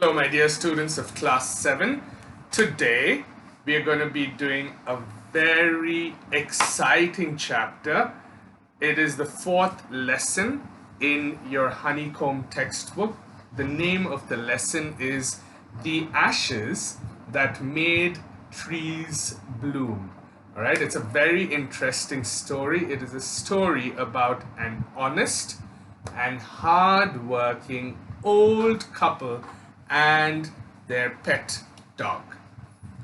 Hello, my dear students of class 7. Today we are going to be doing a very exciting chapter. It is the fourth lesson in your honeycomb textbook. The name of the lesson is The Ashes That Made Trees Bloom. All right, it's a very interesting story. It is a story about an honest and hard-working old couple and their pet dog.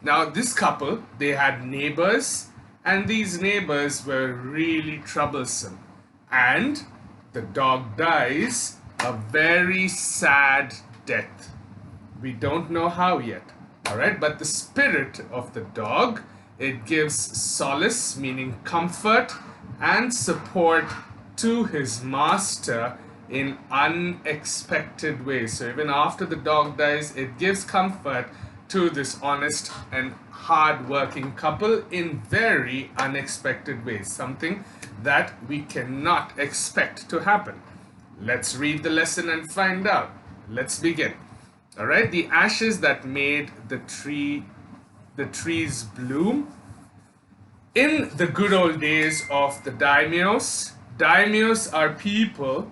Now, this couple, they had neighbors, and these neighbors were really troublesome. And the dog dies a very sad death. We don't know how yet, all right? But the spirit of the dog, it gives solace, meaning comfort and support to his master in unexpected ways. So even after the dog dies, it gives comfort to this honest and hard-working couple in very unexpected ways, something that we cannot expect to happen. Let's read the lesson and find out. Let's begin. All right, the ashes that made the trees bloom. In the good old days of the Daimyos, Daimyos are people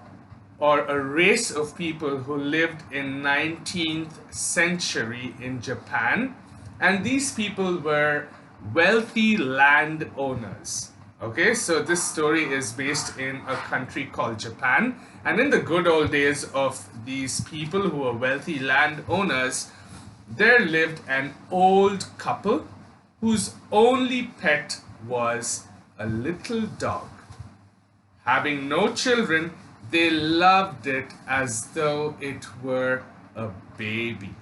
or a race of people who lived in 19th century in Japan, and these people were wealthy landowners. Okay, so this story is based in a country called Japan, and in the good old days of these people who were wealthy landowners, there lived an old couple whose only pet was a little dog. Having no children, they loved it as though it were a baby.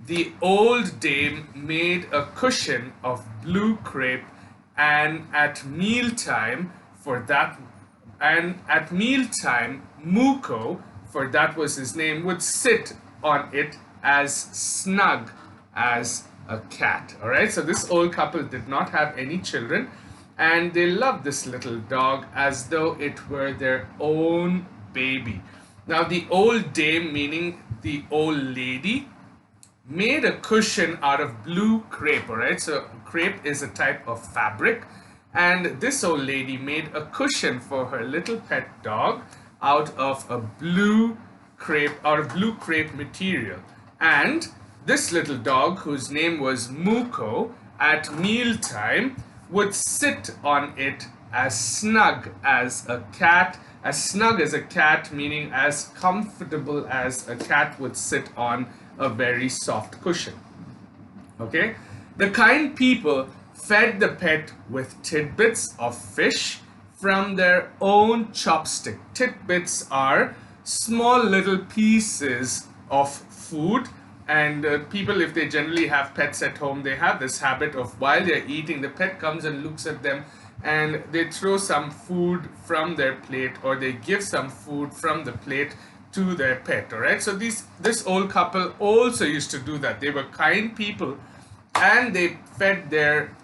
The old dame made a cushion of blue crepe, and at mealtime, Muko, for that was his name, would sit on it as snug as a cat. All right, so this old couple did not have any children, and they loved this little dog as though it were their own baby. Now, the old dame, meaning the old lady, made a cushion out of blue crepe. All right, so crepe is a type of fabric, and this old lady made a cushion for her little pet dog out of blue crepe material. And this little dog, whose name was Muko, at mealtime would sit on it as snug as a cat. As snug as a cat, meaning as comfortable as a cat would sit on a very soft cushion. Okay? The kind people fed the pet with tidbits of fish from their own chopstick. Tidbits are small little pieces of food, and people, if they generally have pets at home, they have this habit of, while they're eating, the pet comes and looks at them, and they throw some food from their plate, or they give some food from the plate to their pet. All right, so this old couple also used to do that. They were kind people, and they fed their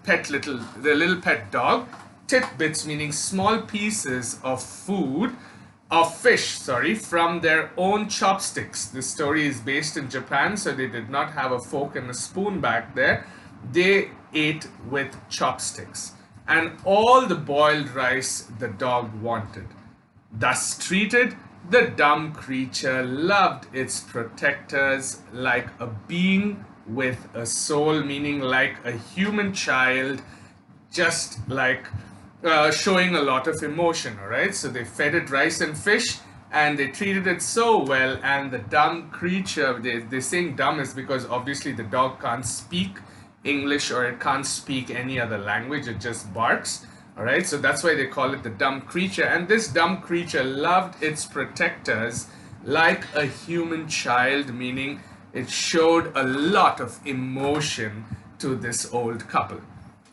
little pet dog tidbits, meaning small pieces of fish, from their own chopsticks. This story is based in Japan, so they did not have a fork and a spoon back there. They ate with chopsticks, and all the boiled rice the dog wanted. Thus treated, the dumb creature loved its protectors like a being with a soul, meaning like a human child, just like showing a lot of emotion. All right, so they fed it rice and fish, and they treated it so well. And the dumb creature, they're saying dumb is because obviously the dog can't speak English, or it can't speak any other language, it just barks. All right, so that's why they call it the dumb creature. And this dumb creature loved its protectors like a human child, meaning it showed a lot of emotion to this old couple.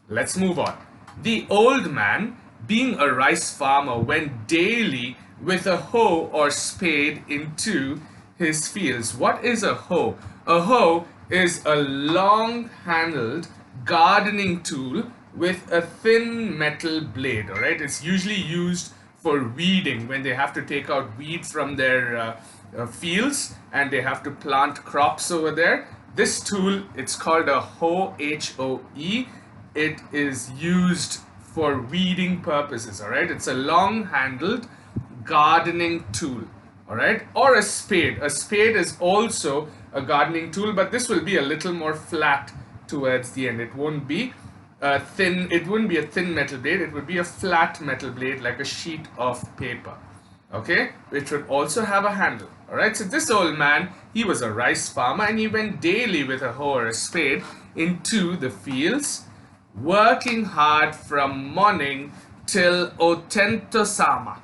Let's move on. The old man, being a rice farmer, went daily with a hoe or spade into his fields. What is a hoe? A hoe is a long-handled gardening tool with a thin metal blade. All right, it's usually used for weeding, when they have to take out weeds from their fields and they have to plant crops over there. This tool, it's called a hoe, H-O-E. It is used for weeding purposes, all right? It's a long-handled gardening tool, all right? Or a spade. A spade is also a gardening tool, but this will be a little more flat towards the end. It won't be a thin metal blade. It would be a flat metal blade, like a sheet of paper, okay, which would also have a handle. All right, so this old man, he was a rice farmer, and he went daily with a hoe or a spade into the fields, working hard from morning till Otentosama,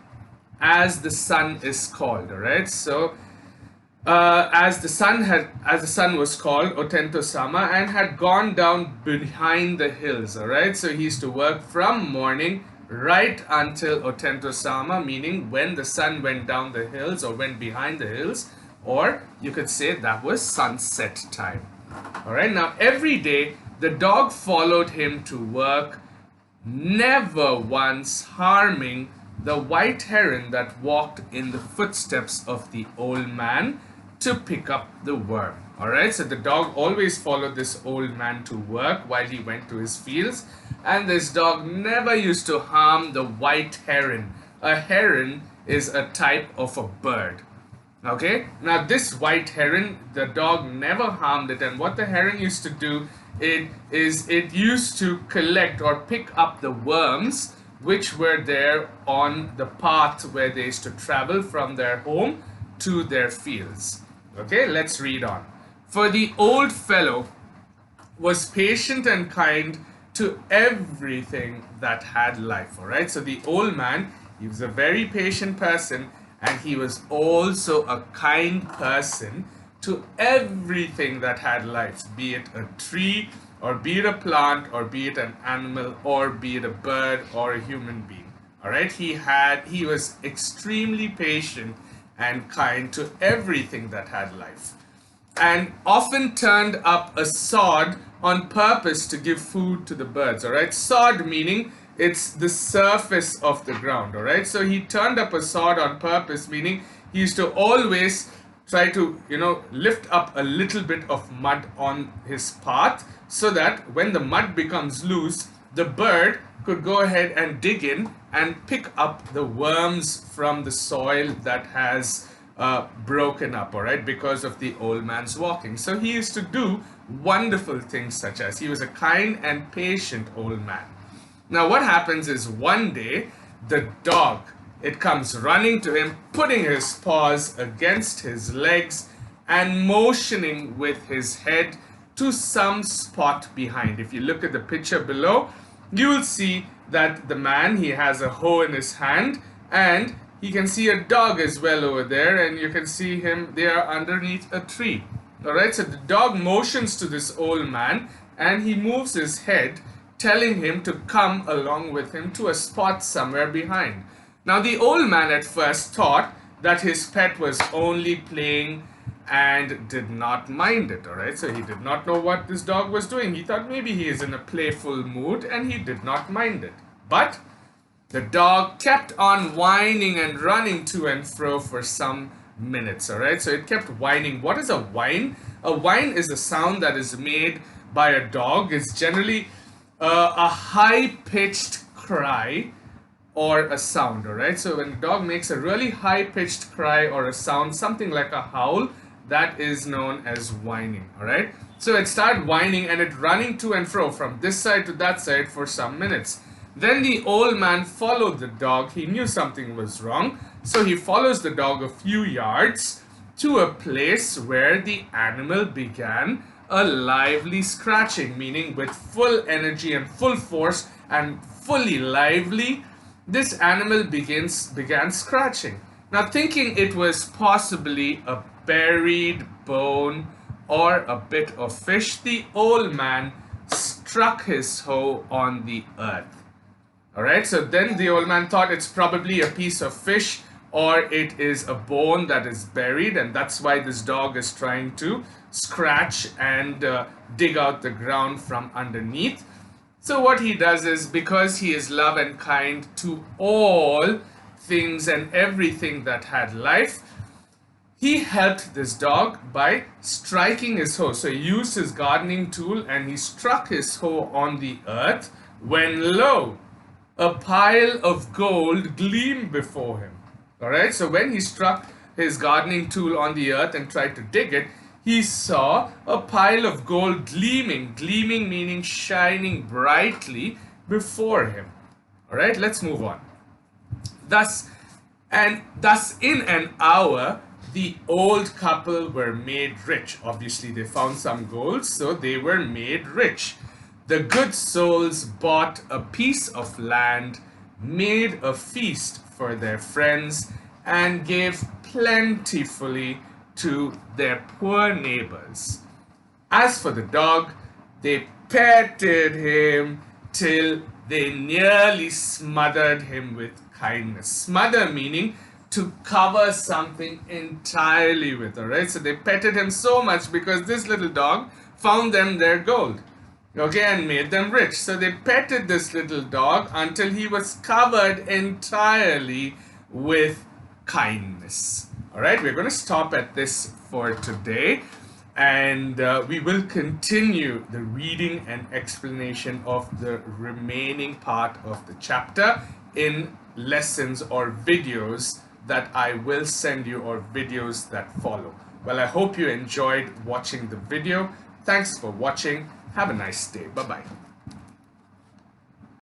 as the sun is called. All right, so as the sun was called Otentosama and had gone down behind the hills. All right, so he used to work from morning right until Otentosama, meaning when the sun went down the hills or went behind the hills, or you could say that was sunset time. All right, now every day the dog followed him to work, never once harming the white heron that walked in the footsteps of the old man to pick up the worm. All right, so the dog always followed this old man to work while he went to his fields, and this dog never used to harm the white heron. A heron is a type of a bird. Okay, now this white heron, the dog never harmed it, and what the heron used to do, it used to collect or pick up the worms which were there on the path where they used to travel from their home to their fields. Okay, let's read on. For the old fellow was patient and kind to everything that had life. All right, so the old man, he was a very patient person, and he was also a kind person to everything that had life, be it a tree, or be it a plant, or be it an animal, or be it a bird or a human being. All right, he was extremely patient and kind to everything that had life, and often turned up a sod on purpose to give food to the birds. All right, sod meaning it's the surface of the ground. All right, so he turned up a sod on purpose, meaning he used to always try to, lift up a little bit of mud on his path, so that when the mud becomes loose, the bird could go ahead and dig in and pick up the worms from the soil that has broken up, all right, because of the old man's walking. So he used to do wonderful things, such as he was a kind and patient old man. Now what happens is, one day the dog, it comes running to him, putting his paws against his legs and motioning with his head to some spot behind. If you look at the picture below, you will see that the man, he has a hoe in his hand, and he can see a dog as well over there, and you can see him there underneath a tree. All right, so the dog motions to this old man, and he moves his head, telling him to come along with him to a spot somewhere behind. Now the old man at first thought that his pet was only playing and did not mind it. All right, so he did not know what this dog was doing. He thought maybe he is in a playful mood, and he did not mind it. But the dog kept on whining and running to and fro for some minutes. All right, so it kept whining. What is a whine? A whine is a sound that is made by a dog. It's generally a high-pitched cry or a sound. All right, so when the dog makes a really high-pitched cry or a sound, something like a howl, that is known as whining. All right, so it started whining and it running to and fro from this side to that side for some minutes. Then the old man followed the dog. He knew something was wrong, so he follows the dog a few yards to a place where the animal began a lively scratching, meaning with full energy and full force and fully lively, this animal began scratching. Now, thinking it was possibly a buried bone or a bit of fish, the old man struck his hoe on the earth. All right, so then the old man thought it's probably a piece of fish or it is a bone that is buried, and that's why this dog is trying to scratch and dig out the ground from underneath. So what he does is, because he is love and kind to all things and everything that had life, He helped this dog by striking his hoe. So he used his gardening tool and he struck his hoe on the earth when lo, a pile of gold gleamed before him. Alright, so when he struck his gardening tool on the earth and tried to dig it, he saw a pile of gold gleaming, gleaming meaning shining brightly before him. Alright, let's move on. Thus in an hour the old couple were made rich. Obviously they found some gold, so they were made rich. The good souls bought a piece of land, made a feast for their friends, and gave plentifully to their poor neighbors. As for the dog, they petted him till they nearly smothered him with kindness. Smother meaning to cover something entirely with, alright? So they petted him so much because this little dog found them their gold, okay, and made them rich. So they petted this little dog until he was covered entirely with kindness. Alright, we're going to stop at this for today, and we will continue the reading and explanation of the remaining part of the chapter in lessons or videos that I will send you, or videos that follow. Well, I hope you enjoyed watching the video. Thanks for watching. Have a nice day. Bye-bye.